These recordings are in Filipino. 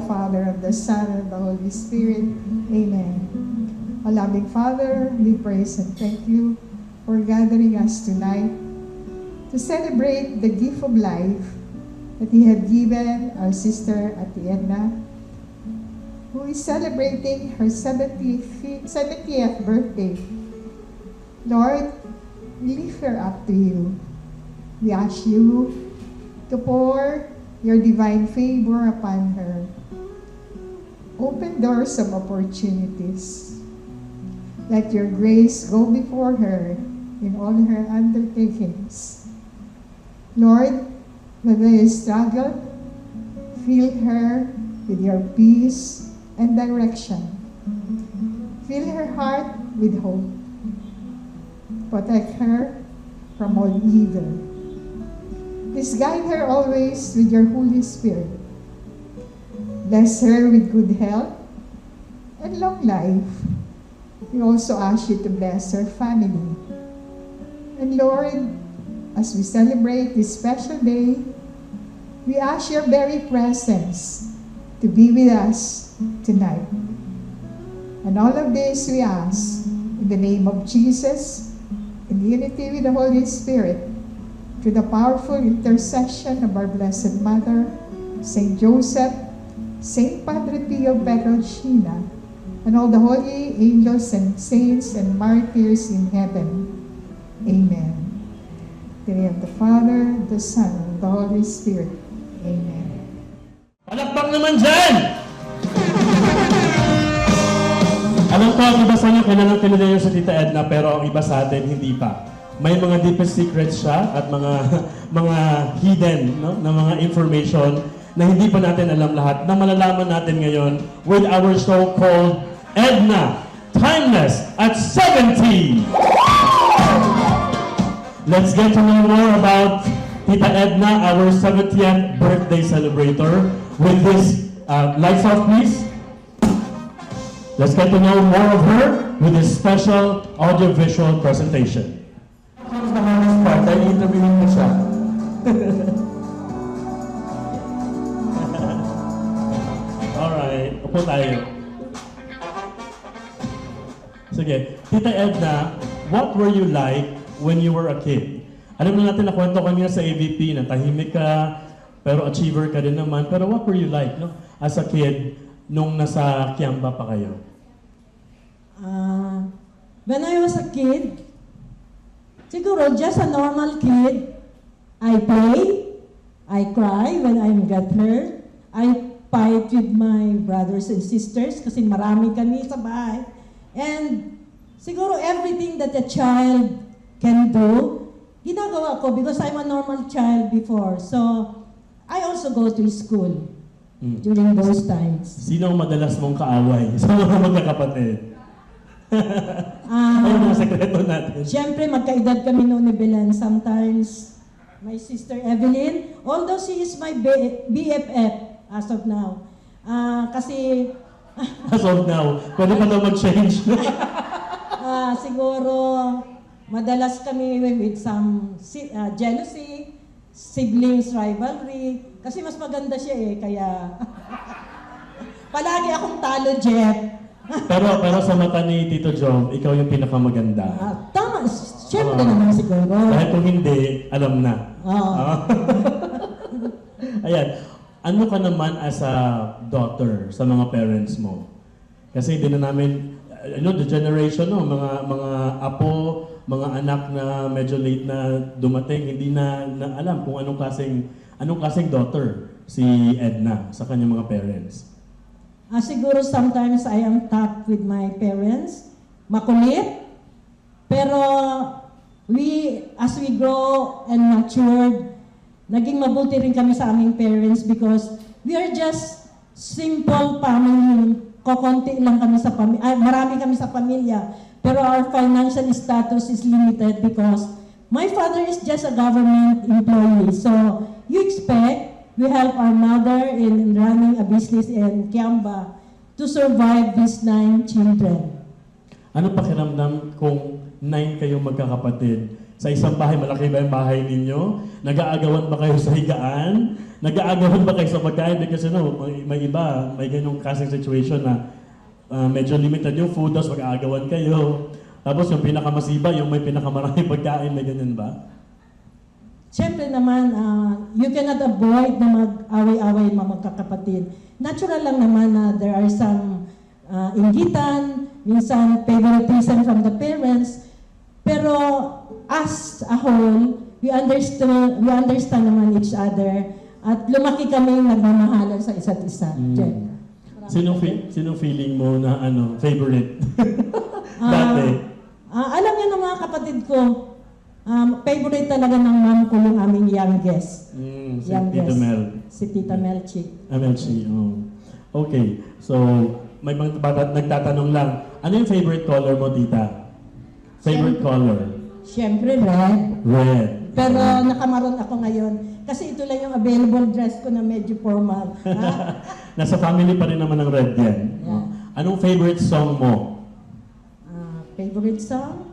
Father, of the Son, and of the Holy Spirit. Amen. O loving Father, we praise and thank you for gathering us tonight to celebrate the gift of life that you have given our sister Ate Edna, who is celebrating her 70th birthday. Lord, we lift her up to you. We ask you to pour your divine favor upon her. Open doors of opportunities. Let your grace go before her in all her undertakings. Lord, when there is struggle, fill her with your peace and direction. Fill her heart with hope. Protect her from all evil. Please guide her always with your Holy Spirit. Bless her with good health and long life. We also ask you to bless her family. And Lord, as we celebrate this special day, we ask your very presence to be with us tonight. And all of this we ask in the name of Jesus, in unity with the Holy Spirit, through the powerful intercession of our Blessed Mother, Saint Joseph, Saint Padre Pio Petrelcina, and all the holy angels and saints and martyrs in heaven. Amen. In the name of the Father, the Son, and the Holy Spirit. Amen. Palakpak naman dyan! Alam ko, ang iba sa inyo, kilala nyo sa Tita Edna, pero ang iba sa atin, hindi pa. May mga deepest secrets siya at mga hidden na mga information na hindi pa natin alam lahat, na malalaman natin ngayon with our so-called Edna Timeless at 70! Let's get to know more about Tita Edna, our 70th birthday celebrator, with this, lights off please. Let's get to know more of her with this special audiovisual presentation. Comes the hardest part, dahil interviewin mo siya. Alright, upo tayo. Sige, Tita Edna, what were you like when you were a kid? Alam na natin na kwento kanina sa AVP na tahimik ka, pero achiever ka din naman. Pero what were you like, no? As a kid, nung nasa Kiamba pa kayo? When I was a kid, siguro just a normal kid. I play, I cry when I get hurt, I fight with my brothers and sisters kasi marami kami sa bahay. And siguro everything that a child can do, ginagawa ko because I'm a normal child before. So, I also go to school during those times. Sino ang madalas mong kaaway sa mga magkakapatid? Ano mga sekreto natin? Siyempre, magkaedad kami noon ni Belen. Sometimes, my sister Evelyn, although she is my BFF as of now. Kasi... As of now, pwede pa daw mag-change. Siguro, madalas kami with some jealousy, siblings rivalry. Kasi mas maganda siya eh, kaya... Palagi akong talo, Jeff. pero sa mata ni Tito Jom, ikaw yung pinakamaganda. Tama, siyempre naman siguro. Dahil kung hindi, alam na. Ayan, ano ka naman as a daughter sa mga parents mo? Kasi hindi na namin, the generation, no, mga apo, mga anak na medyo late na dumating, hindi na alam kung anong klaseng daughter si Edna sa kanyang mga parents. Siguro sometimes I am tough with my parents, makulit, pero as we grow and matured, naging mabuti rin kami sa aming parents because we are just simple family. Kokonti lang kami sa pamilya, marami kami sa pamilya, pero our financial status is limited because my father is just a government employee. So you expect we help our mother in running a business in Kiamba to survive these 9 children. Ano pakiramdam kung 9 kayong magkakapatid Sa isang bahay, malaki ba yung bahay ninyo? Nag-aagawan ba kayo sa higaan? Nag-aagawan ba kayo sa pagkain? Kasi may iba, may ganyung kasing situation na medyo limited yung food, tapos mag-aagawan kayo. Tapos yung pinakamasiba, yung may pinakamaraming pagkain, may ganyan ba? Siyempre naman, you cannot avoid na mag-away-away mga magkakapatid. Natural lang naman na there are some inggitan, minsan favoritism from the parents, pero as a whole, we understand naman each other at lumaki kami nagmamahalan sa isa't isa. Jeff. Sinong feeling mo na favorite? Dati? Alam niyo ng mga kapatid ko, favorite talaga ng mom ko yung aming youngest. Si Tita Mel. Si Tita Melchi. Melchi, oh. Okay, so may mga bata nagtatanong lang, ano yung favorite color mo, Tita? Favorite color? Siyempre, red. Red. Pero nakamaroon ako ngayon kasi ito lang yung available dress ko na medyo formal. Nasa family pa rin naman ng red yan. Yeah. Anong favorite song mo? Favorite song?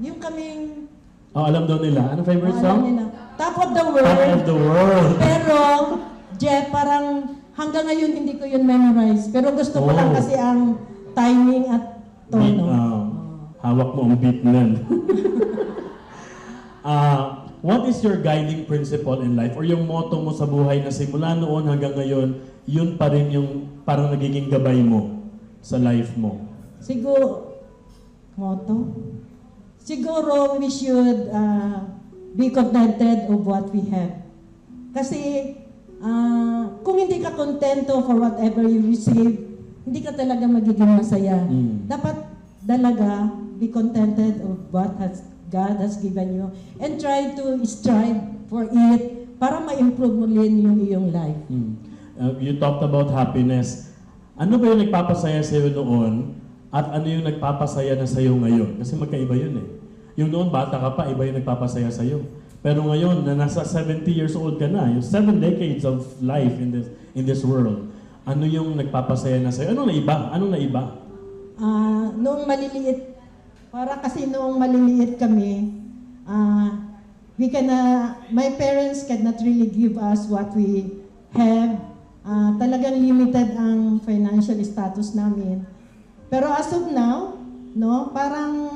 Yung kaming... Alam daw nila. Anong favorite song? Nila. Top of the World. Top of the World. Pero, Jeff, parang hanggang ngayon hindi ko yun memorize. Pero gusto ko lang kasi ang timing at tono. Hawak mo ang beat nun. What is your guiding principle in life or yung motto mo sa buhay na simula noon hanggang ngayon, yun pa rin yung parang nagiging gabay mo sa life mo? Siguro, motto? Siguro we should be contented of what we have. Kasi kung hindi ka kontento for whatever you receive, hindi ka talaga magiging masaya. Dapat talaga be contented of what God has given you and try to strive for it para ma-improve mo rin yung iyong life. You talked about happiness. Ano ba yung nagpapasaya sa'yo noon at ano yung nagpapasaya na sa'yo ngayon? Kasi magkaiba yun eh. Yung noon, bata ka pa, iba yung nagpapasaya sa'yo. Pero ngayon, na nasa 70 years old ka na, yung 7 decades of life in this world, ano yung nagpapasaya na sa'yo? Ano na iba? Ano na iba? Noong maliliit, kasi noong maliliit kami, my parents cannot really give us what we have. Talagang limited ang financial status namin. Pero as of now, parang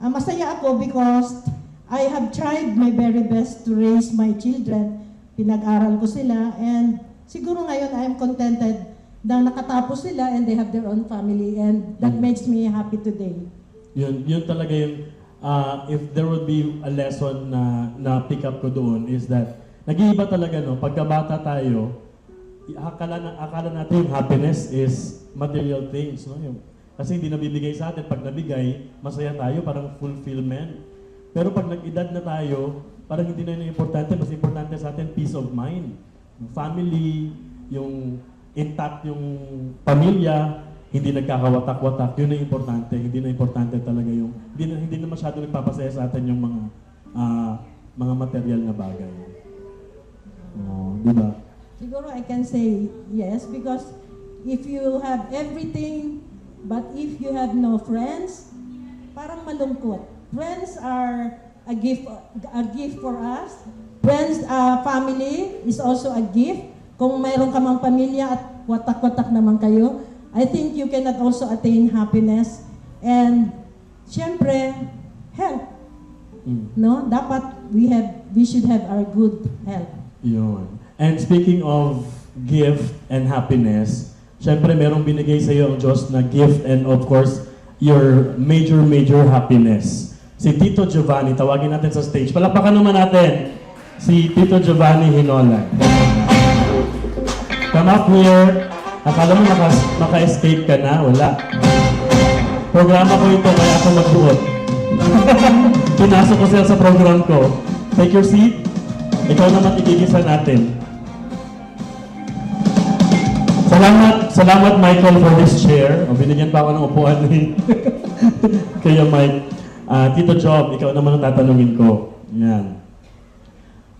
masaya ako because I have tried my very best to raise my children. Pinag-aral ko sila and siguro ngayon I am contented na nakatapos sila and they have their own family and that makes me happy today. Yun talaga yung, if there would be a lesson na pick up ko doon is that, nag-iiba talaga pagkabata tayo, akala natin yung happiness is material things, kasi hindi nabibigay sa atin. Pag nabigay, masaya tayo, parang fulfillment. Pero pag nag-edad na tayo, parang hindi na yun importante, mas importante sa atin peace of mind. Yung family, yung intact yung pamilya, hindi nagkakawatak-watak, yun ang importante. Hindi na importante talaga yung, hindi na masyado nagpapasaya sa atin yung mga material na bagay. Di ba? Siguro I can say yes because if you have everything but if you have no friends, parang malungkot. Friends are a gift for us. Friends, family is also a gift. Kung mayroon ka mang pamilya at watak-watak naman kayo, I think you cannot also attain happiness. And, syempre, health. Dapat we should have our good health. Yun. And speaking of gift and happiness, syempre merong binigay sa iyo ang Diyos na gift and of course, your major happiness. Si Tito Giovanni, tawagin natin sa stage. Palakpakan naman natin si Tito Giovanni Hinolan. Come up here. Akala mo maka-escape ka na? Wala. Programa ko ito, kaya ako magbuot. Pinasok ko sila sa program ko. Take your seat. Ikaw naman igigisa natin. Salamat Michael for this chair. Binigyan pa ako ng upuan ni Kaya Mike. Tito Job, ikaw naman ang tatanungin ko. Yan.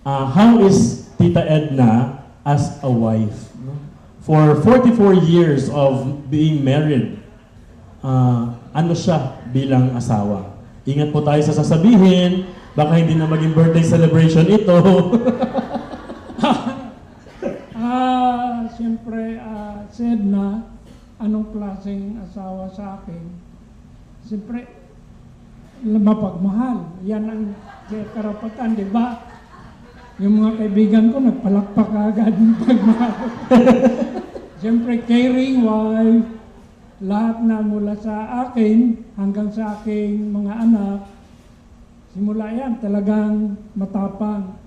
How is Tita Edna as a wife? For 44 years of being married, ano siya bilang asawa? Ingat po tayo sa sasabihin. Baka hindi na maging birthday celebration ito. Siyempre, said na, anong klaseng asawa sa akin? Siyempre, mapagmahal. Yan ang karapatan, di ba? Yung mga kaibigan ko, nagpalakpak agad ng pagmahal. Siyempre, caring wife, lahat na mula sa akin hanggang sa aking mga anak, simula yan, talagang matapang.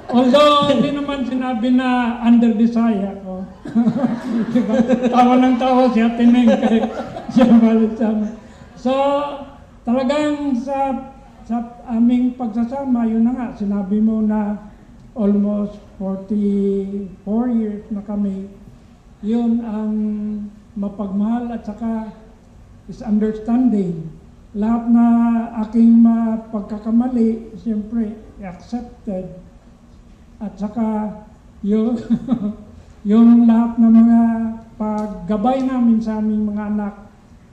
Although, hindi naman sinabi na under desire ko. Diba? Tawa ng tawa si Ate Neng kay siya balik sa amin. So, talagang sa aming pagsasama, yun na nga, sinabi mo na almost 44 years na kami, yun ang mapagmahal at saka is understanding. Lahat na aking pagkakamali, siyempre, accepted. At saka, yung, yung lahat ng mga paggabay namin sa aming mga anak,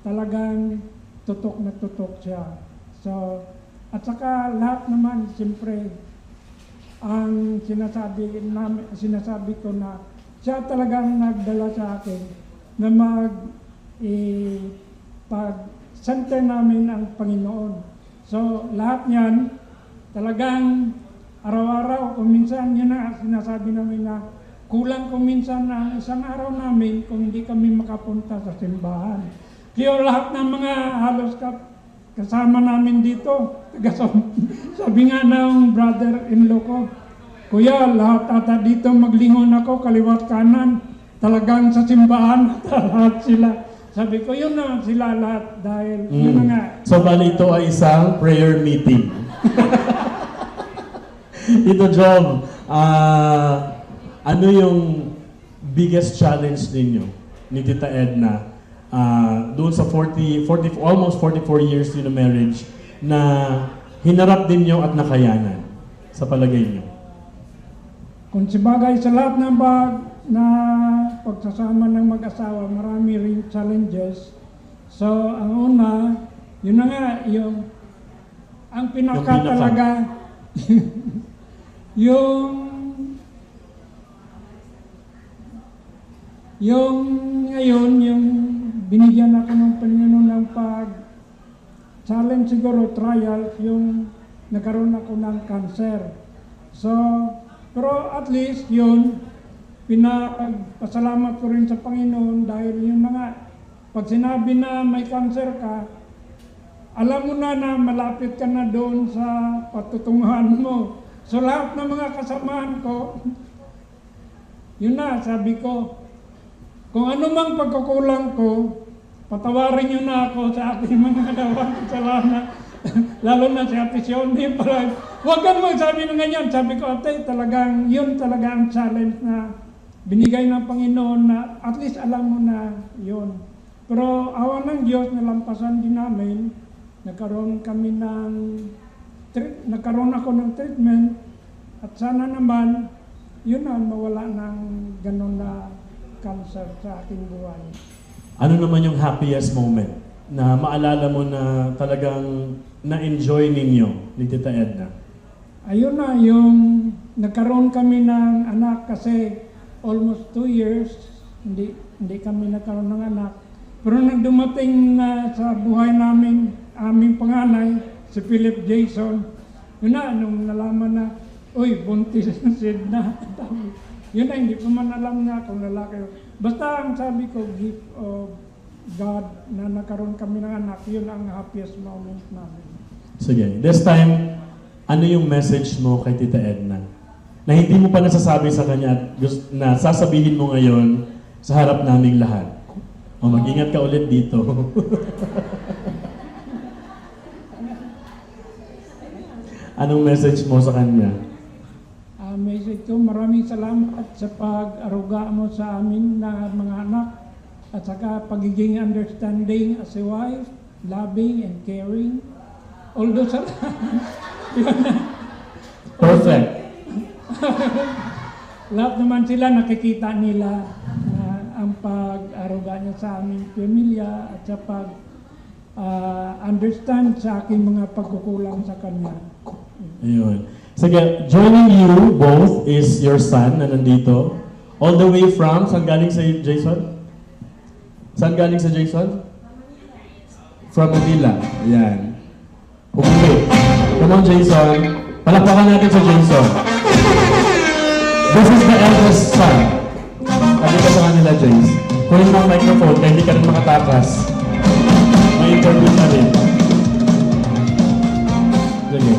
talagang tutok na tutok siya. So, at saka lahat naman, siyempre, ang sinasabi ko na siya talagang nagdala sa akin na pag-center namin ang Panginoon. So, lahat niyan, talagang araw-araw, kung minsan, yun na sinasabi namin na kulang kung minsan ang isang araw namin kung hindi kami makapunta sa simbahan. Kaya lahat ng mga halos kasama namin dito, sabi nga ng brother-in-law ko, Kuya, lahat ata dito maglingon ako, kaliwat kanan, talagang sa simbahan, lahat sila. Sabi ko, yun na sila lahat dahil yun na nga. So, bali ito ay isang prayer meeting. Ito, Job, ano yung biggest challenge ninyo ni Tita Edna doon sa almost 44 years in a marriage na hinarap din nyo at nakayanan sa palagay nyo? Kung sabagay sa lahat ng na pagsasama ng mag-asawa, marami ring challenges. So, ang una, yun na nga, ang pinaka talaga, yung ngayon, yung binigyan ako ng Panginoon ng challenge siguro, trials, yung nagkaroon ako ng cancer. So, pero at least yun, pinapasalamat ko rin sa Panginoon dahil yun na nga, pag sinabi na may cancer ka, alam mo na malapit ka na doon sa patutunguhan mo. So lahat ng mga kasamahan ko, yun na, sabi ko, kung ano mang pagkukulang ko, patawarin nyo na ako sa ating mga dalawang kasalanan. Lalo na si Ate Siondy, parang, huwag kang magsabi ng ganyan. Sabi ko, Ate, talagang, yun talaga ang challenge na binigay ng Panginoon na at least alam mo na yun. Pero awa ng Diyos, nalampasan din namin, nagkaroon ako ng treatment at sana naman, yun na, mawala ng ganun na cancer sa aking buhay. Ano naman yung happiest moment na maalala mo na talagang na-enjoy ninyo ni Tita Edna? Ayun na, yung nagkaroon kami ng anak kasi almost 2 years, hindi kami nagkaroon ng anak. Pero nang dumating na sa buhay namin, aming panganay, si Philip Jason, yun na, nung nalaman na, uy, buntis na. Yun na, hindi ko man alam na kung lalaki. Basta ang sabi ko, gift of God na nagkaroon kami ng anak, yun ang happiest moment namin. Sige, this time, ano yung message mo kay Tita Edna? Na hindi mo pa nasasabi sa kanya at na sasabihin mo ngayon sa harap naming lahat. O mag-ingat ka ulit dito. Anong message mo sa kanya? Message ko, maraming salamat sa pag-aruga mo sa amin na mga anak at saka pagiging understanding as a wife, loving and caring. Although sa Perfect. lahat naman sila nakikita nila na ang pag-aruga niya sa aming pamilya at sa understand sa aking mga pagkukulang sa kanya. Ayun. Sige, joining you both is your son na nandito. All the way from, saan galing si Jason? Saan galing si Jason? From Manila. Ayan. Umuwi. Come on, Jason. Palakpakan natin sa Jason. This is the eldest son. Sabi ka sa kanila, Jace. Kunin mo ang microphone kaya hindi ka rin makatakas. May interview na rin. Sige.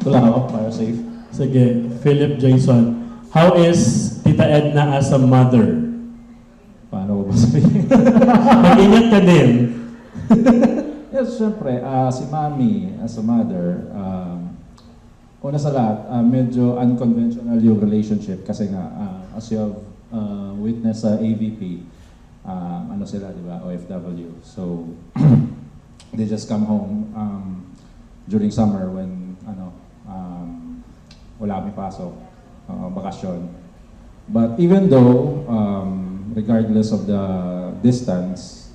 Wala ako para safe. Sige, Philip Jason. How is Tita Edna as a mother? Paano ko ba sabihin? Mag-ingat ka din. Yes, syempre, si Mami as a mother, una sa lahat, medyo unconventional yung relationship kasi nga, as you have witnessed sa AVP, ano sila, di ba, OFW. So, they just come home during summer when, wala kami pasok, bakasyon. But even though, regardless of the distance,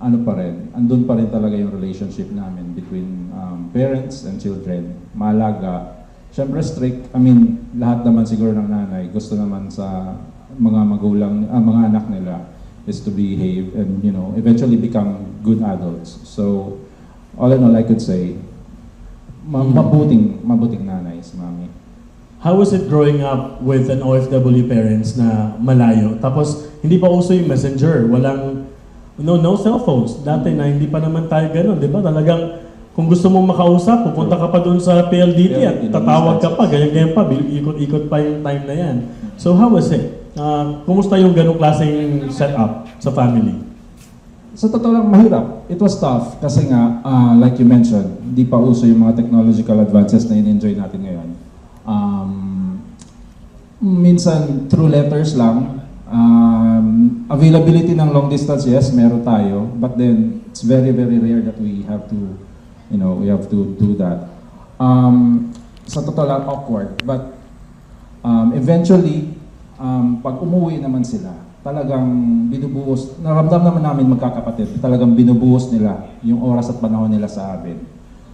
ano pa rin, andun pa rin talaga yung relationship namin between parents and children. Malaga. Siyempre strict. I mean, lahat naman siguro ng nanay gusto naman sa mga magulang, mga anak nila is to behave and, eventually become good adults. So, all in all, I could say, mabuting nanay si Mami. How was it growing up with an OFW parents na malayo? Tapos, hindi pa uso yung messenger. Walang, no cell phones. Dati na hindi pa naman tayo ganun, di ba? Talagang, kung gusto mong makausap, pupunta ka pa dun sa PLDT at tatawag ka pa, ganyan pa, ikot-ikot pa yung time na yan. So, how was it? Kumusta yung ganung klaseng setup sa family? Sa totoo lang, mahirap. It was tough kasi nga, like you mentioned, di pa uso yung mga technological advances na in-enjoy natin ngayon. Minsan, through letters lang. Availability ng long distance, yes, meron tayo. But then, it's very, very rare that we have to, we have to do that. Sa totoo lang, awkward. But eventually, pag umuwi naman sila, talagang binubuhos, naramdam naman namin magkakapatid, talagang binubuhos nila yung oras at panahon nila sa amin.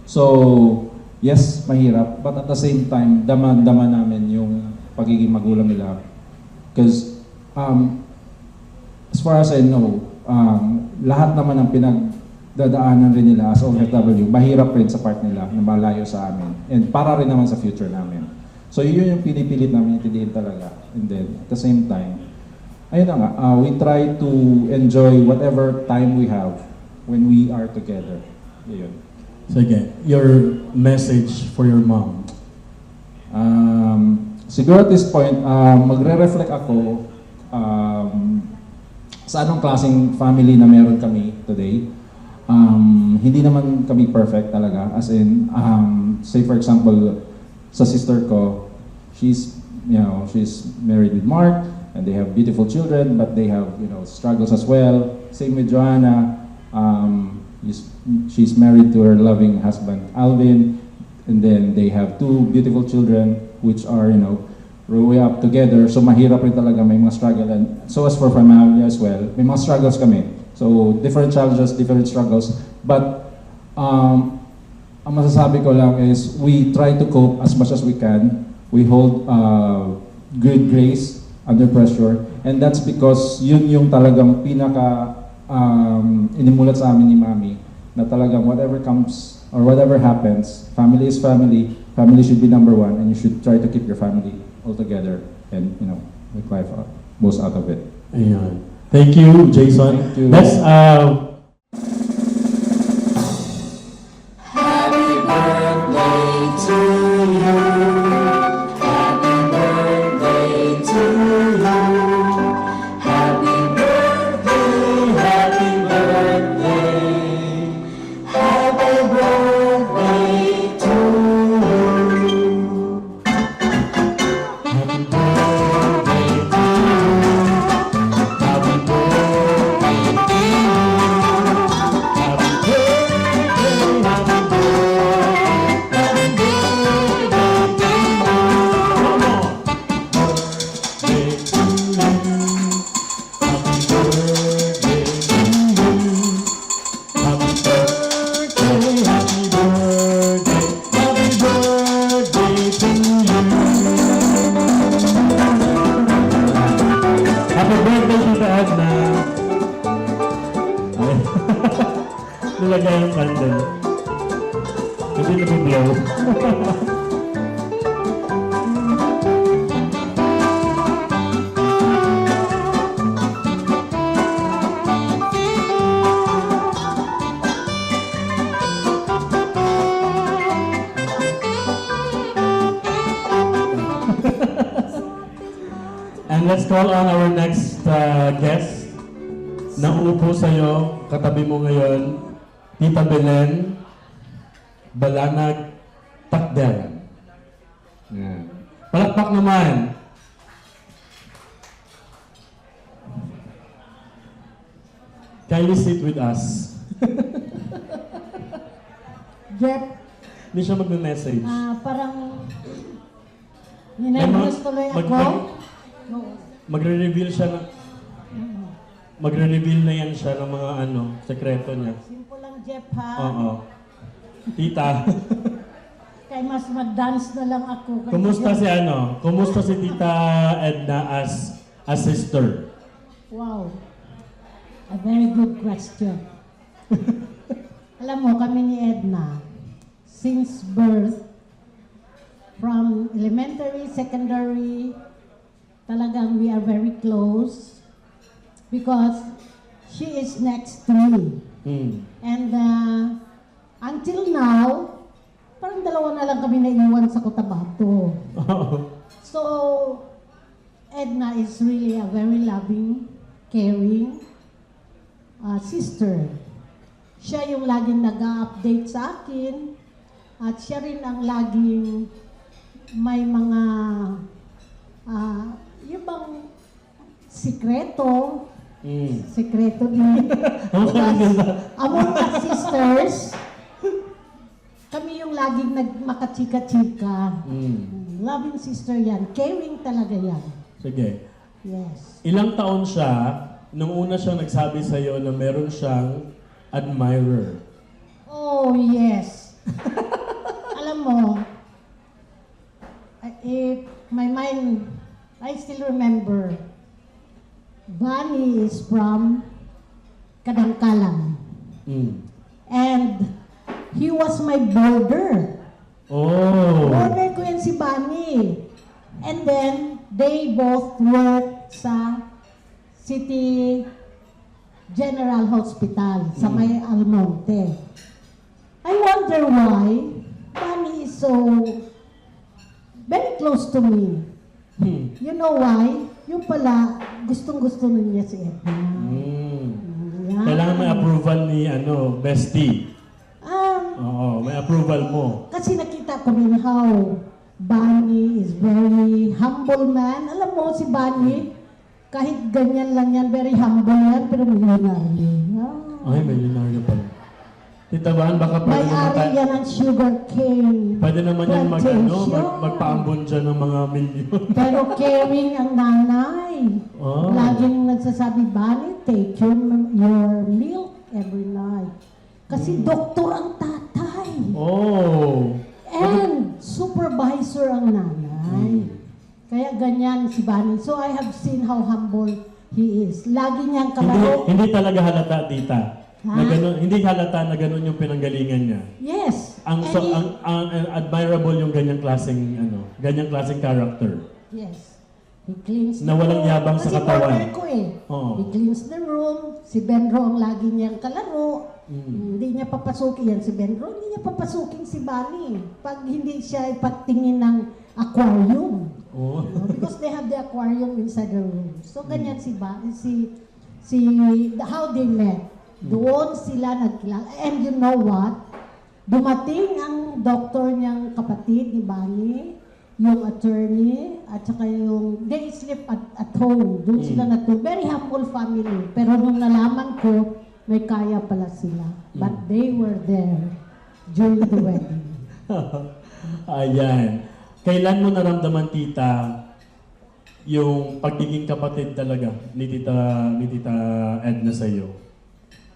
So, yes, mahirap, but at the same time, dama namin yung pagiging magulang nila. Because, as far as I know, lahat naman ng pinagdadaanan rin nila as OFW, mahirap rin sa part nila na malayo sa amin. And para rin naman sa future namin. So, yun yung pinipilit namin intindihin talaga. And then, at the same time, ayun na nga, we try to enjoy whatever time we have when we are together. Yun. Sige, your message for your mom. Siguro at this point, magre-reflect ako sa anong klaseng family na meron kami today. Hindi naman kami perfect talaga. As in, say for example, sa sister ko, she's married with Mark, and they have beautiful children, but they have, struggles as well. Same with Joanna. She's married to her loving husband, Alvin, and then they have two beautiful children, which are, growing up together. So mahirap rin talaga, may mga struggle. And so as for family as well, may mga struggles kami. So different challenges, different struggles. But ang masasabi ko lang is, we try to cope as much as we can. We hold good grace under pressure, and that's because yun yung talagang pinaka inimulat sa amin ni Mami, na talagang whatever comes or whatever happens, family is family, family should be number one, and you should try to keep your family all together and, make life most out of it. Ayan. Thank you, Jason. Thank you. Let's, nilagay yung candle. Hindi nabiblow. And let's call on our next guest. Nauupo sa'yo, katabi mo ngayon, Tita Belen Balanag Takderan. Yan. Palakpak naman. Kindly sit with us. Jeff, Hindi siya magme-message. parang ninervous tuloy ako. Magre-reveal siya na magre-reveal na yan siya ng mga sekreto niya. Simple lang, Jeff, ha? Oo. Tita, Kaya mas mag-dance na lang ako. Kay kumusta Jeff. si Kumusta si Tita Edna as a sister? Wow. A very good question. Alam mo, kami ni Edna, since birth, from elementary, secondary, talagang we are very close because she is next to me. Hmm. And until now, parang dalawa na lang kami naiwan sa Cotabato. So, Edna is really a very loving, caring sister. Siya yung laging nag-update sa akin at siya rin ang laging may mga yung bang sikreto, sikreto din. Among us sisters, kami yung laging nagmakachika-chika. Loving sister yan. Caring talaga yan. Sige. Yes. Ilang taon siya nung una siyang nagsabi sa'yo na meron siyang admirer? Oh, yes. Alam mo, if my mind, I still remember, Bunny is from Kadangkalang. And he was my boarder. Oh. Boarder ko yan si Bunny. And then, they both worked sa City General Hospital sa may Almonte. I wonder why Bunny is so very close to me. You know why? Yung pala, gustong-gusto na niya si Edna. Yan. Kailangan may approval ni bestie. Um, Oo, may approval mo. Kasi nakita ko rin how Bunny is very humble man. Alam mo si Bunny, kahit ganyan lang yan, very humble yan, pero milyonaryo. Ay, milyonaryo pala. Tita Van, baka pwede naman May-ari yan ang sugar cane. pwede naman yan plantation. magpaambon dyan ng mga milyon. Pero caring ang nanay. Oh. Laging nagsasabi, Bunny, take your milk every night. Kasi doktor ang tatay. Oh. And supervisor ang nanay. Kaya ganyan si Bunny. So I have seen how humble he is. Lagi niyang kalaro. Hindi talaga halata, tita. Ha? Na ganun, hindi halata na ganun yung pinanggalingan niya. Yes. Ang admirable yung ganyang klaseng character. Yes. He cleans Na walang yabang sa Kasi katawan. partner ko eh. Oo. He cleans the room. Si Benro ang lagi niyang kalaro. Hindi niya papasukin yan si Benro. Hindi niya papasukin si Bunny. Pag hindi siya ipagtingin ng aquarium. Oh. Because they have the aquarium inside the room. So ganyan si Bunny, how they met. Doon sila nagkilala. And you know what? Dumating ang doktor niyang kapatid ni Bunny, yung attorney, at saka yung, they sleep at home. Doon sila natulog. Very humble family. Pero nung nalaman ko, may kaya pala sila. But they were there during the wedding. Ayan. Kailan mo naramdaman, tita, yung pagiging kapatid talaga ni Tita Edna sa iyo?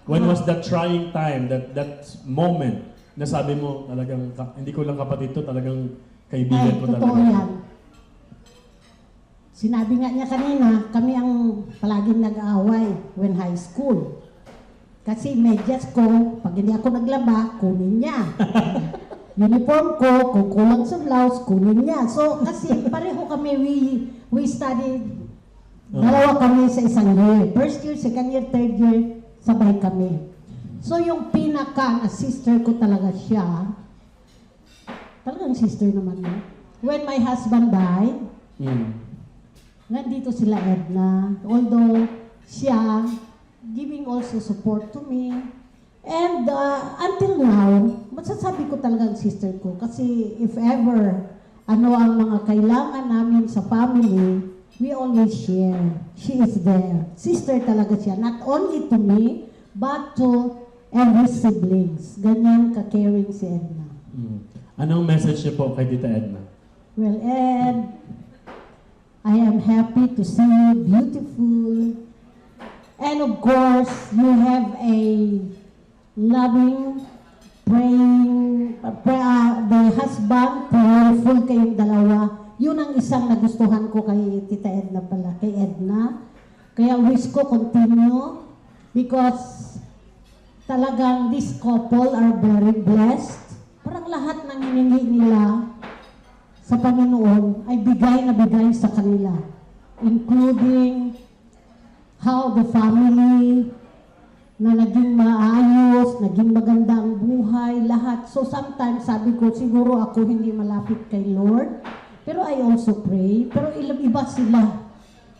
When was that trying time, that moment na sabi mo talagang hindi ko lang kapatid to, talagang kaibigan ko Totoo talaga? yan. Sinabi nga niya kanina, kami ang palaging nag-aaway when high school. Kasi medyas ko, pag hindi ako naglaba, kunin niya. Uniform ko, kung kulang sa blouse, kunin niya. So, kasi pareho kami, we studied, dalawa kami sa isang year. First year, second year, third year, sabay kami. So, yung pinaka na sister ko talaga siya, talagang sister naman no? When my husband died, nandito sila Edna. Although, siya, giving also support to me. And until now, masasabi ko talagang sister ko. Kasi if ever, ano ang mga kailangan namin sa family, we always share. She is there. Sister talaga siya. Not only to me, but to every siblings. Ganyan ka-caring si Edna. Anong message niyo po kay Tita Edna? Well, Ed, I am happy to see you beautiful. And of course, you have a loving, praying, the husband, prayerful kayong dalawa. Yun ang isang nagustuhan ko kay Tita Edna pala, kay Edna. Kaya wish ko continue because talagang this couple are very blessed. Parang lahat ng hiningi nila sa Panginoon ay bigay na bigay sa kanila. Including how the family na naging maayos, naging maganda ang buhay, lahat. So sometimes sabi ko, siguro ako hindi malapit kay Lord. Pero I also pray. Pero iba sila.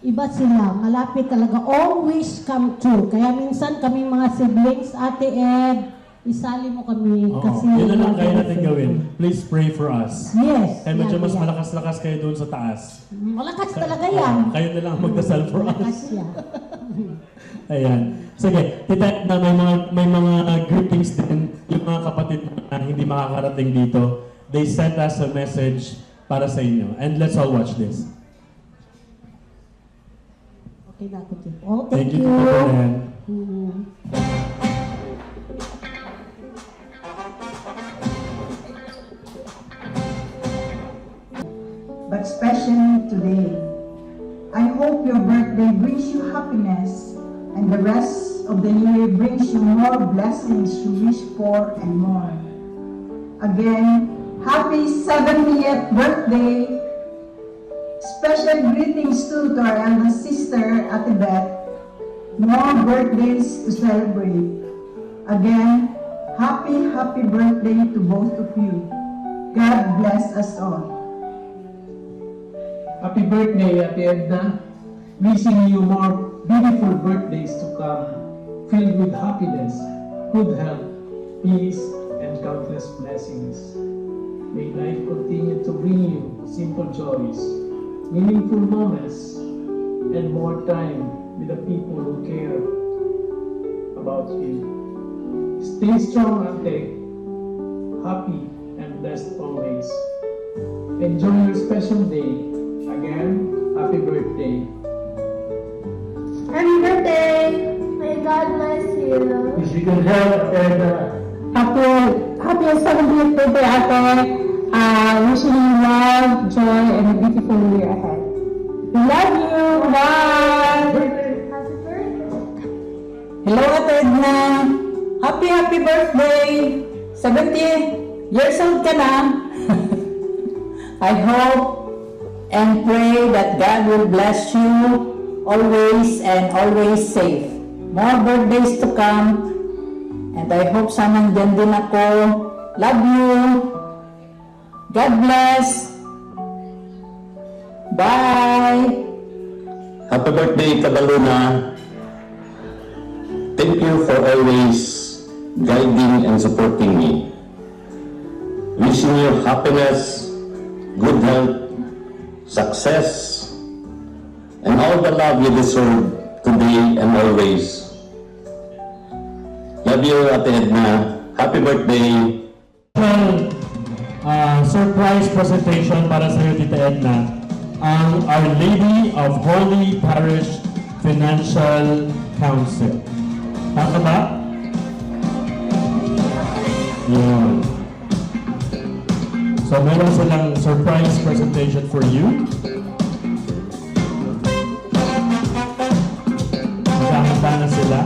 Iba sila. Malapit talaga. Always come true. Kaya minsan kami mga siblings, Ate Ed, isali mo kami. Oo. Kasi Yun na lang kaya natin gawin. Please pray for us. Yes. Kaya medyo yan, mas yan. malakas-lakas kayo doon sa taas. Malakas talaga yan. Kayo na lang magdasal for Malakas us. yan. Ayan. Sige, Tita Edna, may mga greetings din yung mga kapatid na hindi makakarating dito. They sent us a message para sa inyo. And let's all watch this. Okay na ako, Tito. Oh, thank you, you. Tita Belen. Mhm. But especially today, I hope your birthday brings you happiness and the rest of the year brings you more blessings you wish for and more. Again, happy 70th birthday! Special greetings too to our eldest sister, Ate Beth. More birthdays to celebrate. Again, happy birthday to both of you. God bless us all. Happy birthday, Ate Edna. Wishing you more beautiful birthdays to come, filled with happiness, good health, peace, and countless blessings. May life continue to bring you simple joys, meaningful moments, and more time with the people who care about you. Stay strong, Ate. Happy and blessed always. Enjoy your special day. Again, happy birthday. Happy birthday! May God bless you. Wish you good health and Happy 70th birthday, Ate. Wishing you love, joy, and a beautiful year ahead. We love you. Bye. Happy birthday. Hello, Ate Edna. Happy birthday! 70 years old ka na. I hope and pray that God will bless you always and always safe. More birthdays to come. And I hope sana nandyan din ako. Love you. God bless. Bye. Happy birthday, Kabaluna. Thank you for always guiding and supporting me. Wishing you happiness, good health, success, and all the love you deserve today and always. Love you, Ate Edna. Happy birthday. Surprise presentation para sa iyo, Tita Edna. Ang Our Lady of Holy Parish Financial Council. Tama ba? Yun. So, meron silang surprise presentation for you. Magkakanta na sila.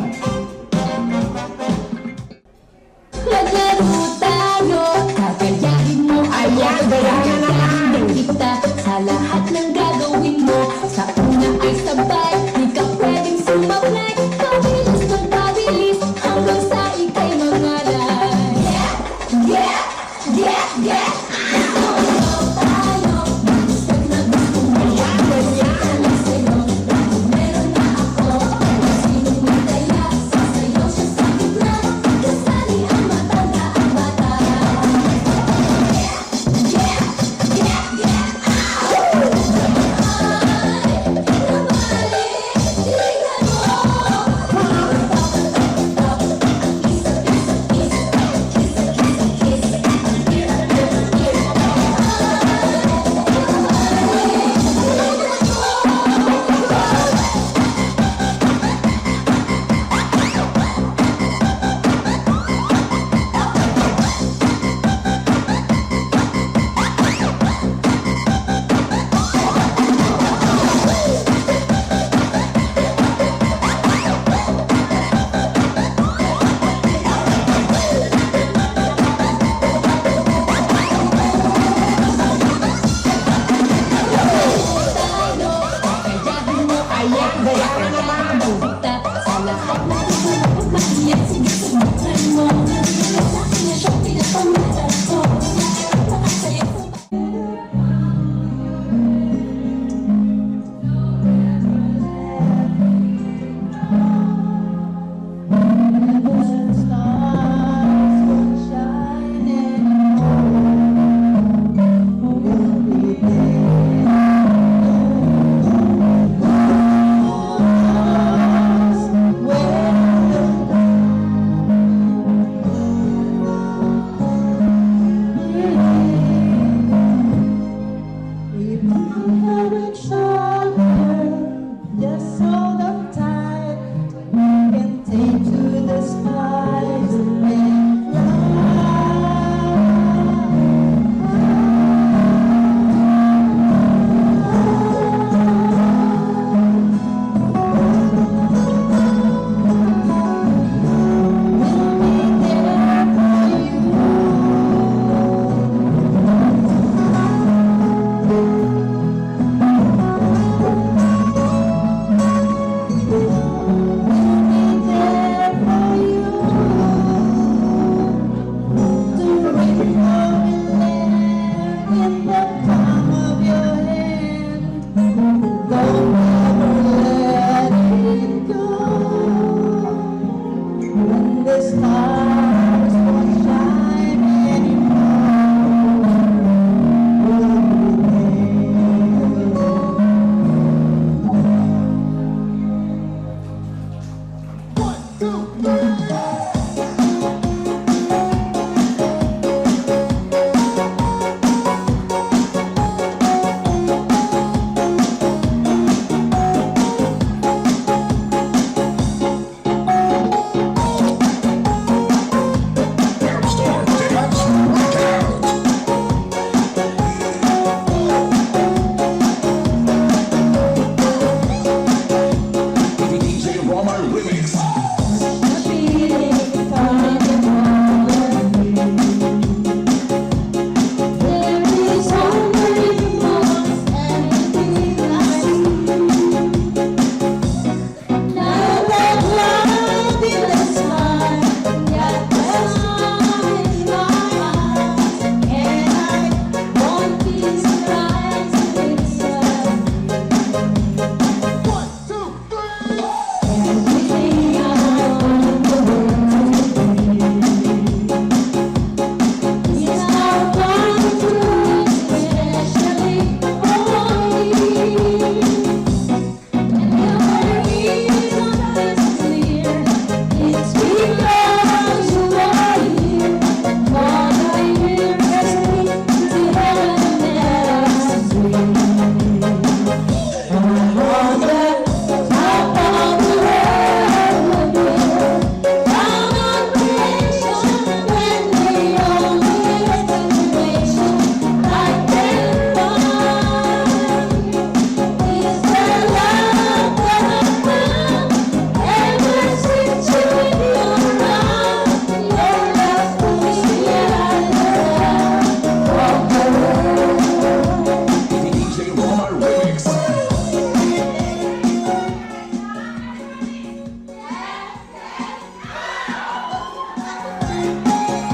And the stars won't shine anymore.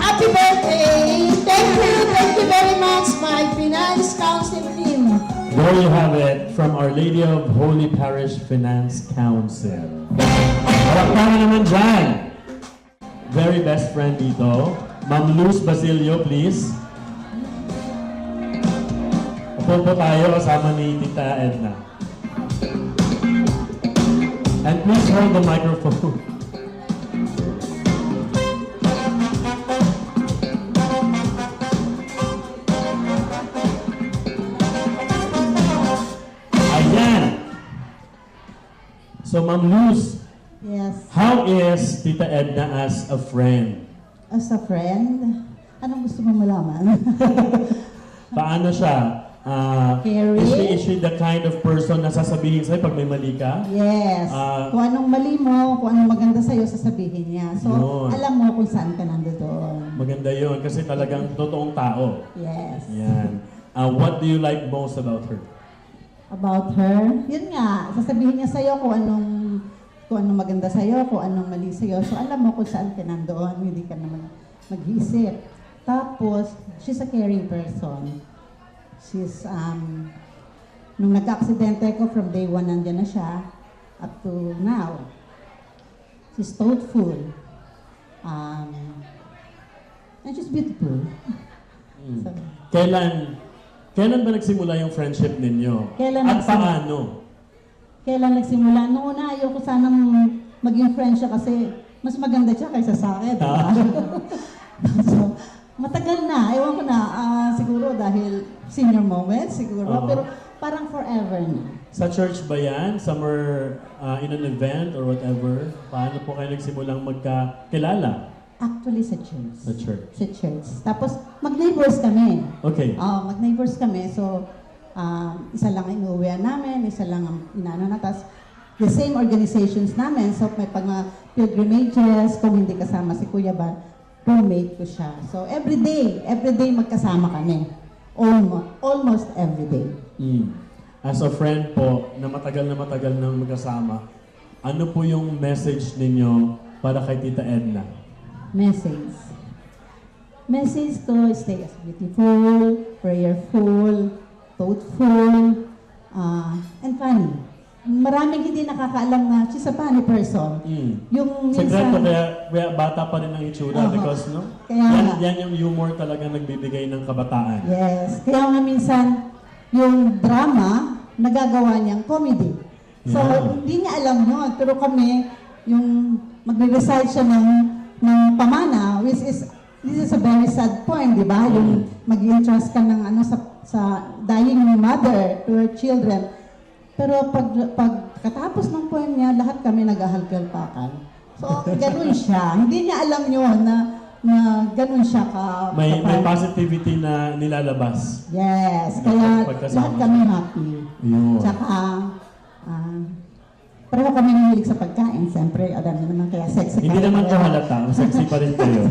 Happy birthday! Thank you very much, my Finance Council team. There you have it from Our Lady of Holy Parish Finance Council. Palakpakan naman dyan. Very best friend dito. Ma'am Luz Basilio, please. Upo po tayo kasama ni Tita Edna. And please hold the microphone. Ayan. So, Ma'am Luz, Yes. how is Tita Edna as a friend? As a friend, anong gusto mo malaman? Paano siya? Caring? Is she the kind of person na sasabihin sa'yo pag may mali ka? Yes. Kung anong mali mo, kung anong maganda sa'yo, sasabihin niya. So, Yun. alam mo kung saan ka nandoon. Maganda yun kasi talagang totoong tao. Yes. Yan. What do you like most about her? About her, yun nga, sasabihin niya sa'yo kung anong maganda sa'yo, kung anong mali sa'yo. So, alam mo kung saan ka nandoon, hindi ka naman mag-iisip. Tapos, she's a caring person. She's, nung nagka-aksidente ko, from day one nandiyan na siya, up to now. She's thoughtful. And she's beautiful. So, Kailan ba nagsimula yung friendship ninyo? Kailan At nagsimula? paano? Kailan nagsimula? Noong una, ayoko sanang maging friend siya kasi mas maganda siya kaysa sa akin. Diba? So, matagal na. Ewan ko na. Siguro dahil senior moment, siguro. Oo. Pero parang forever na. Sa church ba yan? Somewhere in an event or whatever? Paano po kayo nagsimulang magkakilala Actually, sa church. sa church? Sa church. Tapos, mag-neighbors kami. Okay. Mag-neighbors kami. So, isa lang ang inuwihan namin, isa lang ang inaano na. Tapos, the same organizations namin. So, may pag mga pilgrimages, kung hindi kasama si Kuya Ban, roommate ko siya. So, every day magkasama kami. Almost every day. As a friend po, na matagal nang magkasama, ano po yung message ninyo para kay Tita Edna? Message ko, stay as beautiful, prayerful, thoughtful, and funny. maraming hindi nakakaalam na she's a funny person. Yung Sekreto minsan, kaya bata pa rin ang itsura Oo. because no? Kaya- yan yung humor talaga nagbibigay ng kabataan. yes, kaya nga minsan, yung drama, nagagawa niyang comedy. So, Yeah. hindi niya alam yun. Pero kami, yung magre-recite siya ng pamana, which is, this is a very sad point, di ba? Yung mag-entrust ka ng ano sa dying mother to her children. Pero pagkatapos ng poem niya, lahat kami naghahalkalpakan. So, ganun siya. Hindi niya alam yun na ganun siya ka... May positivity na nilalabas. Yes, kaya Pagkasama lahat kami happy. Yun. Tsaka, pareho kami nahilig sa pagkain. Siyempre, alam niyo naman kaya sexy Hindi kayo. naman to halata. Sexy pa rin kayo.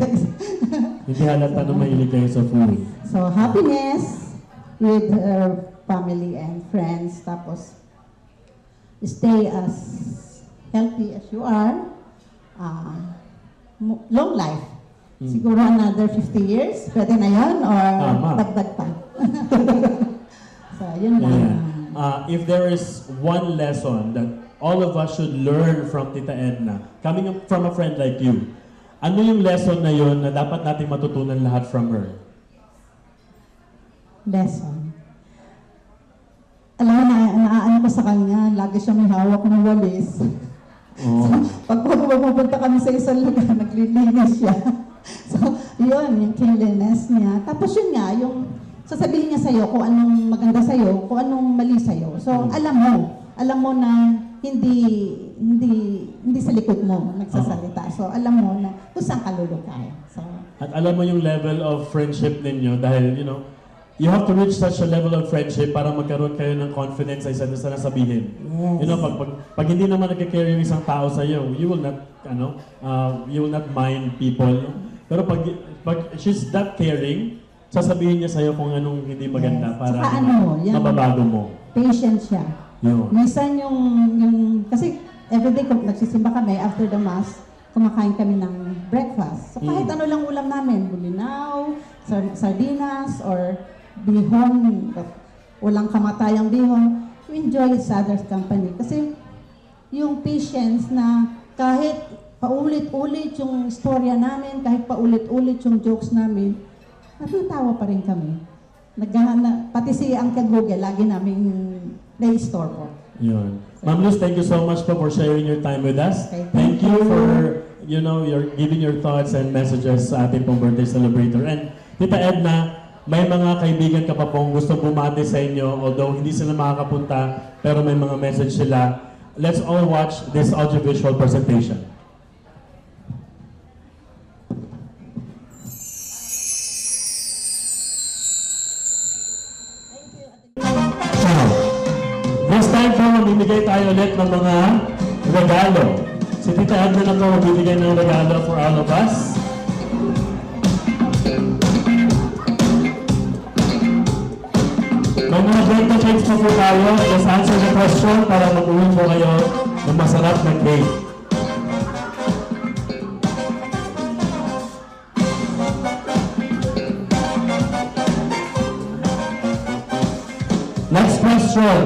Hindi halata na mahilig kayo sa food. So, happiness with her family and friends. Tapos, stay as healthy as you are. Long life. Siguro another 50 years. Pwede na yun or Tama. dagdag pa. So, yun lang. Yeah. If there is one lesson that all of us should learn from Tita Edna, coming from a friend like you, ano yung lesson na yun na dapat natin matutunan lahat from her? Lesson. Alam mo, naaano ko sa kanya, lagi siya may hawak ng walis. Oh. Pag pupunta kami sa isang lugar, naglilinis siya. So, yun, yung cleanliness niya. Tapos yun nga, yung sasabihin niya sa'yo kung anong maganda sa'yo, kung anong mali sa'yo. So, alam mo na hindi sa likod mo nagsasalita. So, alam mo na kung saan ka lulukay. So, At alam mo yung level of friendship ninyo dahil, you have to reach such a level of friendship para magkaroon kayo ng confidence sa isa't isa na sabihin. yes. Pag hindi naman nagka-care yung isang tao sa iyo, you will not mind people. Pero pag she's that caring, sasabihin niya sa iyo kung anong hindi maganda Yes. para Tsaka mababago mo. patient siya. Yun. Minsan kasi everyday nagsisimba kami after the mass, kumakain kami ng breakfast. So kahit ano lang ulam namin, bulinaw, sardinas, or bihon, walang kamatayang bihon, we enjoy each other's company. Kasi yung patience na kahit paulit-ulit yung istorya namin, kahit paulit-ulit yung jokes namin, natatawa pa rin kami. Pati si Uncle Google, lagi namin play store po. Yun. Ma'am Luz, thank you so much po for sharing your time with us. Okay, Thank you for, your giving your thoughts and messages sa ating pong birthday celebrator. And Tita Edna, may mga kaibigan ka pa pong gusto bumati sa inyo, although hindi sila makakapunta, pero may mga message sila. Let's all watch this audiovisual presentation. This time po, mamimigay tayo ulit ng mga regalo. Si Tita Edna na po magbibigay ng regalo for all of us. May mga birthday cakes po tayo. Just answer the question para mag-uwi po kayo ng masarap na cake. Next question.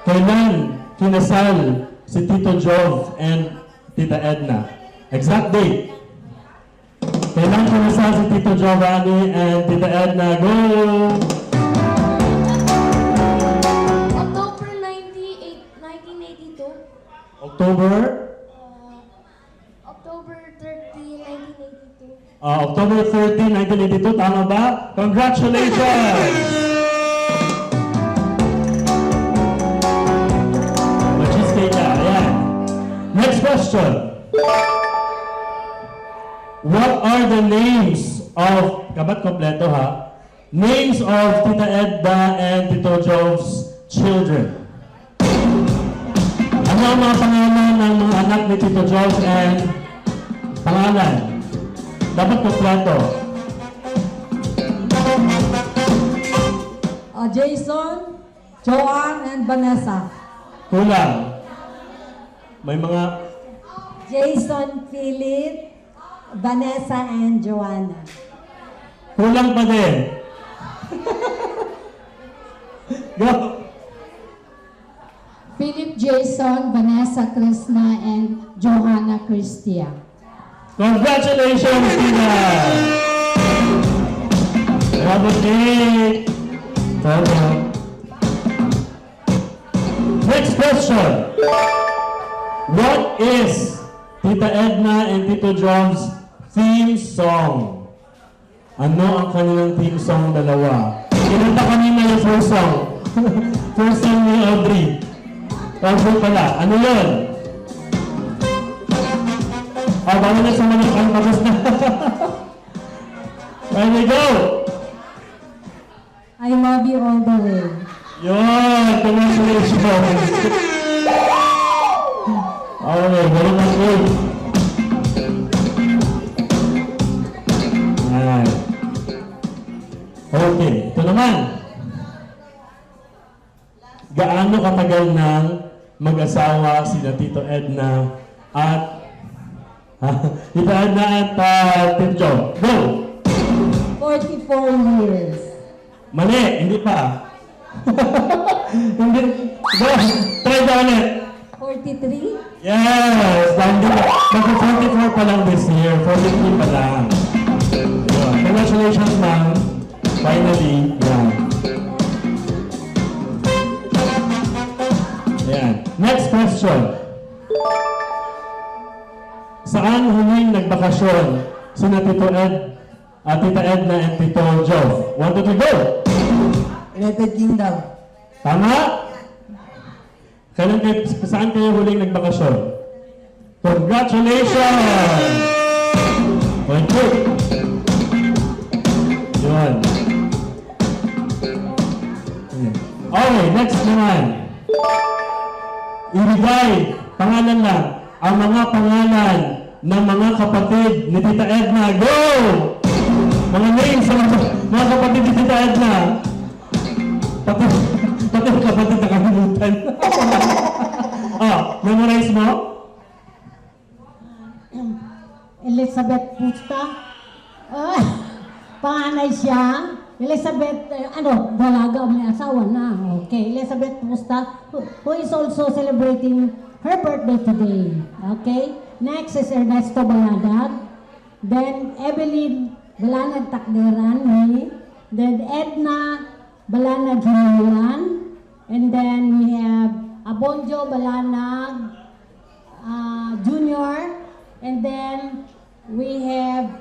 Kailan kinasal si Tito Jove and Tita Edna? Exact date. Kailan kinasal si Tito Giovanni and Tita Edna? Go! October 1982. October? October 30, 1982. October 30, 1982. Tama ba? Congratulations! Mag-cheesecake ka. Ayan. Next question. What are the names of, kabat kompleto ha, names of Tita Edna and Tito Jove's children? Ano ang mga pangalan ng mga anak ni Tito Jove and pangalan? Dapat kompleto. Jason, Joanne, and Vanessa. Kulang. May mga Jason, Philip, Vanessa, and Joanna. kulang pa din. Go. Philip Jason, Vanessa Krishna, and Johanna Christia. Congratulations, Tina! Bravo, Nick! Bravo. Next question. What is Tita Edna and Tito John's theme song? Ano ang kanilang theme song dalawa? Kinanta kanina yung first song. First song ni Audrey. Audrey pala. Ano yun? Bago na sa mga kapagos na. There we go! I love you all the way. Yun! Congratulations! Okay, very much good. Alright. Okay, ito naman. Gaano katagal nang mag-asawa sina Tito Edna at Tito Edna at Tito Joe? Go! 44 years. Mali, hindi pa. Hindi. Go! Try na ulit. 43? Yes! Mag-44 pa lang this year. 43 pa lang. Yun. Congratulations, ma'am. Finally, yan. Yan. Next question. Saan huling nagbakasyon sina Tito Ed, Tita Edna and Tito Joe? 1, 2, 3, go! United Kingdom. Tama? Saan kayo huling nagbakasyon? Congratulations! Point good. Yun. Okay, next naman. Ibigay, pangalan lang, ang mga pangalan ng mga kapatid ni Tita Edna. Go! Mga names ng mga kapatid ni Tita Edna. Pati ang kapatid na kalimutan. Memorize mo? Elizabeth Pusta. Panganay siya. Elizabeth, dalaga, may asawa na. Okay, Elizabeth Pusta, who is also celebrating her birthday today. Okay, next is Ernesto Balanag. Then Evelyn Balanag Takderan, me. Then Edna Balanag Hinilan. And then we have Abonjo Balanag Jr. And then we have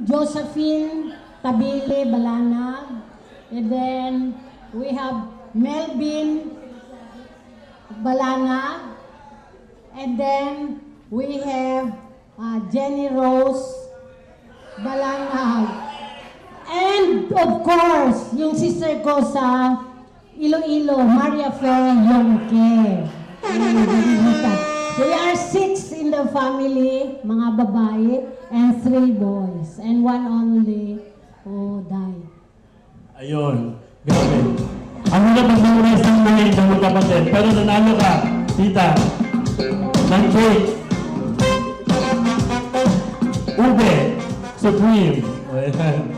Josephine Tabile Balanag. And then we have Melvin Balanag. And then we have Jenny Rose Balanag. And of course, yung sister ko sa Iloilo, Maria Fe Yonke. They are 6 in the family, mga babae, and 3 boys. And 1 only who died. Ayun. Grabe. Ang hirap mag-memorize ng name ng magkapatid. Pero nanalo ka, tita, ng cake. Ube. Supreme. Ayan.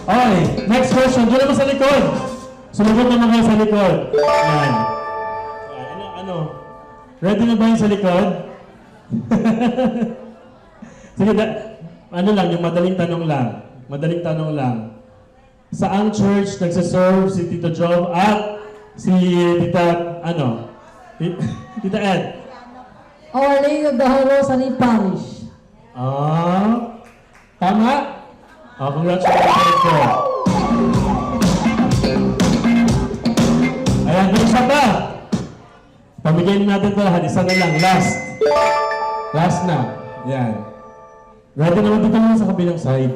Okay, next question. Doon naman sa likod. Sumagot naman kayo sa likod. Ayan. Ano? Ready na ba yung sa likod? Sige, ano lang, yung madaling tanong lang. Madaling tanong lang. Saang church nagsaserve si Tito Joe at si Tita, Tita Ed? Our Lady of the Rosary Parish. Tama? Congratulations po. Ayan, may isa pa. Pamigyan natin ito lahat. Isa na lang. Last na. Yan. Ready naman dito naman sa kabilang side.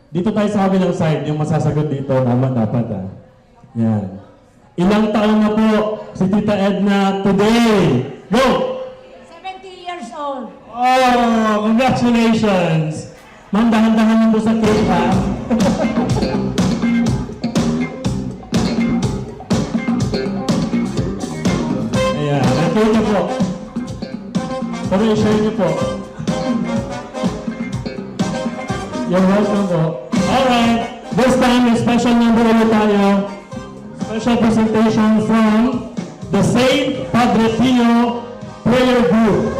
Dito tayo sa kabilang side. Yung masasagot dito, tama dapat Yan. Ilang taon na po si Tita Edna today? Go! 70 years old. Oh, congratulations! Ma'am, dahan-dahan niyo po sa cake, ha? Ayan, okay niyo po. Pero i-share niyo po. You're welcome po. Alright, this time, may special number ulit tayo. special presentation from the Saint Padre Pio Prayer Group.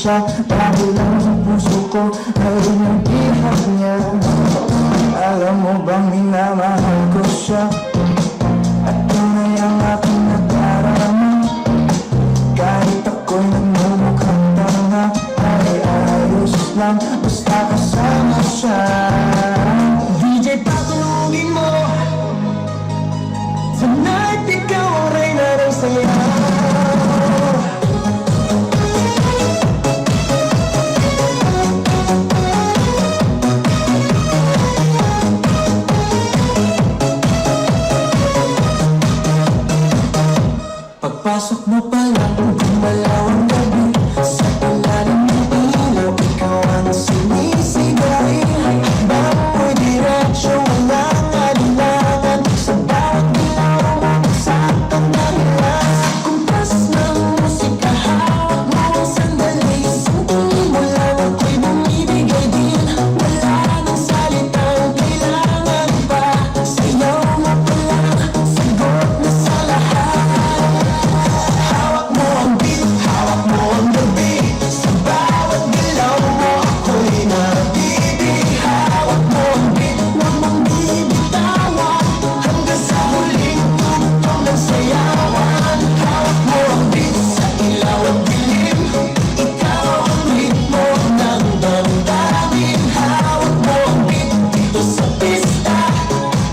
Dahil lang sa puso ko ay nagihag niya. Alam mo bang minamahal ko siya? At tunay ang aking nadarama. Kahit ako'y nagmumukhang tanga, ay ayos lang basta kasama siya. DJ, patulugin mo tonight, ikaw ang reyna ng saya. Pagpasok mo pa lang, gumalaw ang gabi. Sa ilalim ng ilaw, ikaw ang sinisigay. Bako'y diretsyo, walang alinlangan. Sa bawat ilaw, magsakang dahilan. Kumpas ng musika, hawak mo ang sandali. Sa tingin mo lang, ako'y bumibigay din. Wala nang salitang kailangan pa. Sayaw mo pa lang, sagot na sa lahat. Hawak mo ang beat, hawak mo ang gabi. Sa bawat galaw mo ako'y nabibig. Hawak mo ang beat, huwag mong bibitawan. Hanggang sa huling tugtog ng sayawan. Hawak mo ang beat sa ilaw at dilim. Ikaw ang ritmo ng damdamin. Hawak mo ang beat dito sa pista.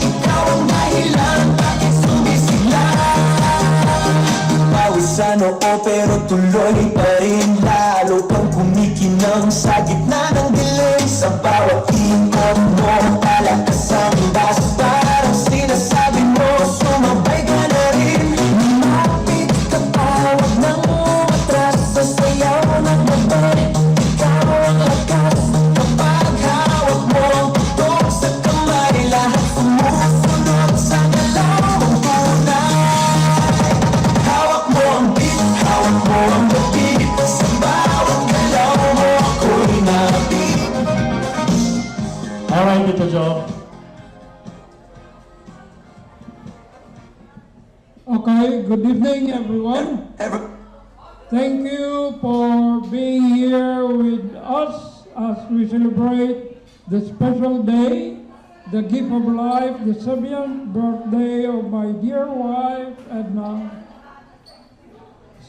Ikaw ang dahilan bakit sumisigla. Pawis sa noo pero tuloy pa rin. Lalo pang kumikinang sa gitna ng dilim. Sa bawat ikot mo, palakas ang bas. Parang sinasabi mo, sumabay ka na rin. Lumapit ka pa, huwag nang umatras. Sa sayaw ng babae, ikaw ang lakas. Kapag hawak mo ang putok sa kamay, lahat sumusunod sa galaw ang tunay. Hawak mo ang beat, hawak mo ang gabi. Sa bawat galaw mo ako'y nabig. Alright, Tito Joe. Okay, good evening everyone. Thank you for being here with us as we celebrate the special day, the gift of life, the 7th birthday of my dear wife, Edna.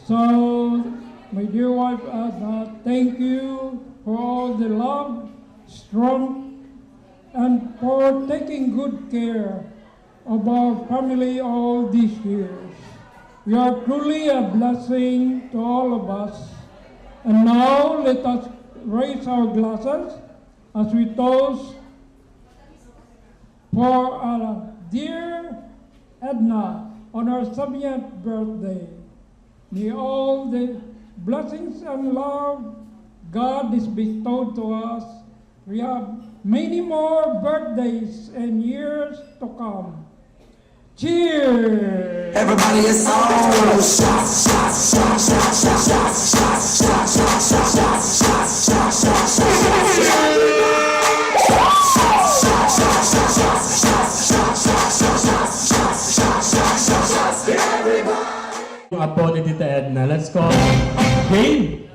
So, my dear wife, Edna, thank you for all the love, strength, and for taking good care of our family all these years. You are truly a blessing to all of us. And now let us raise our glasses as we toast for our dear Edna on her 70th birthday. May all the blessings and love God has bestowed to us. We have many more birthdays and years to come. Cheers! Everybody is on. Shots, shots, shots, shots, shots, shots, shots, shots, shots, shots, shots, shots, shots, Yung apo ni Tita Edna. Let's call Gabe.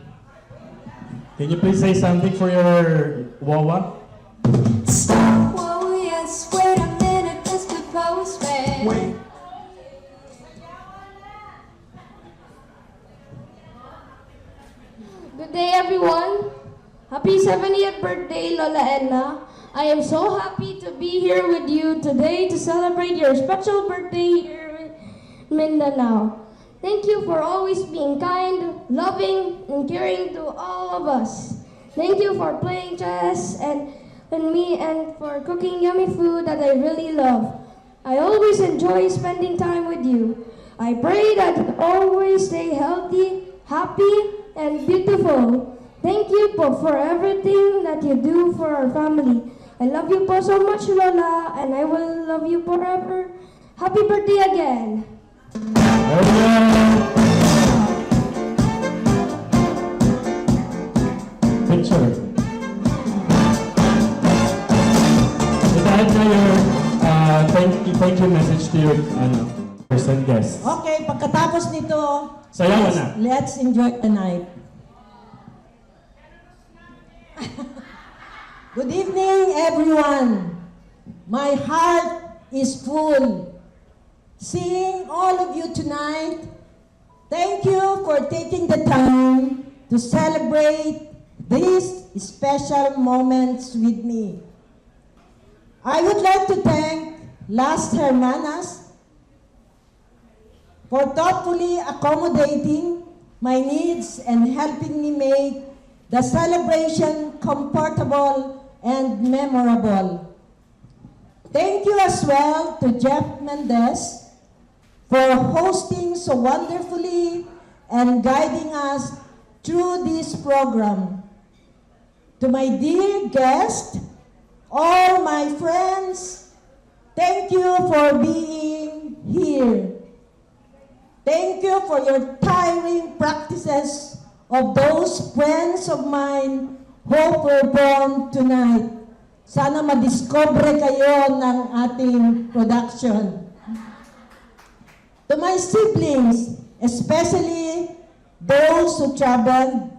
Can you please say something for your Wawa? Whoa, yes, wait a minute, Mr. Postman. Wait. Good day, everyone. Happy 70th birthday, Lola Edna. I am so happy to be here with you today to celebrate your special birthday here in Mindanao. Thank you for always being kind, loving, and caring to all of us. Thank you for playing chess and me and for cooking yummy food that I really love. I always enjoy spending time with you. I pray that you always stay healthy, happy, and beautiful. Thank you for everything that you do for our family. I love you po so much, Lola, and I will love you forever. Happy birthday again. Picture. Dahil na your thank you message to your person guest. Okay, pagkatapos nito, Sayawan na. let's enjoy the night. Good evening, everyone. My heart is full. Seeing all of you tonight, thank you for taking the time to celebrate these special moments with me. I would like to thank Las Hermanas for thoughtfully accommodating my needs and helping me make the celebration comfortable and memorable. Thank you as well to Jeff Mendez for hosting so wonderfully and guiding us through this program. To my dear guest, all my friends, thank you for being here. Thank you for your tiring practices of those friends of mine who performed tonight. Sana madiscover kayo ng ating production. To my siblings, especially those who traveled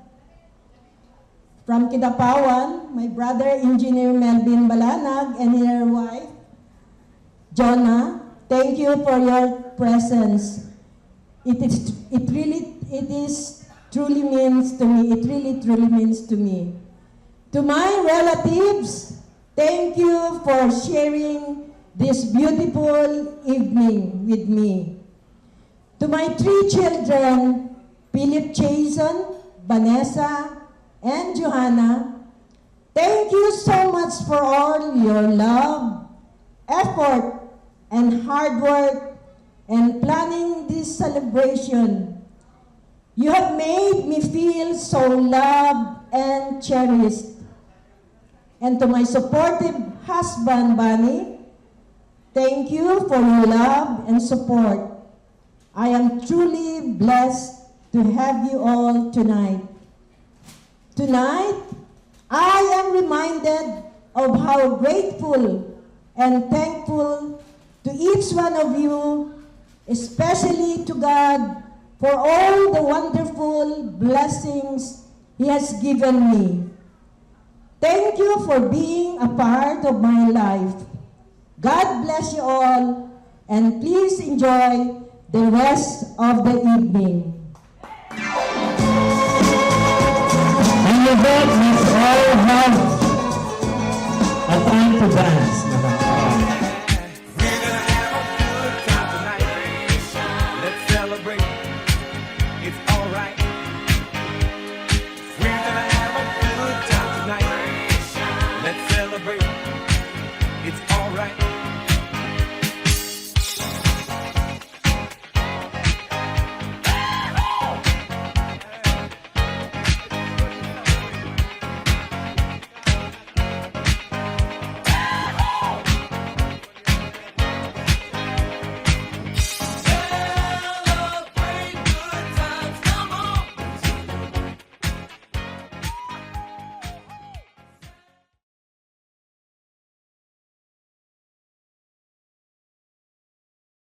from Kidapawan, my brother Engineer Melvin Balanag and her wife, Jonah, thank you for your presence. It truly means to me. It really truly means to me. To my relatives, thank you for sharing this beautiful evening with me. To my 3 children, Philip Jason, Vanessa, and Johanna, thank you so much for all your love, effort, and hard work in planning this celebration. You have made me feel so loved and cherished. And to my supportive husband, Bunny, thank you for your love and support. I am truly blessed to have you all tonight. Tonight, I am reminded of how grateful and thankful to each one of you, especially to God, for all the wonderful blessings He has given me. Thank you for being a part of my life. God bless you all, and please enjoy the rest of the evening. And with that, let's all have a time to dance.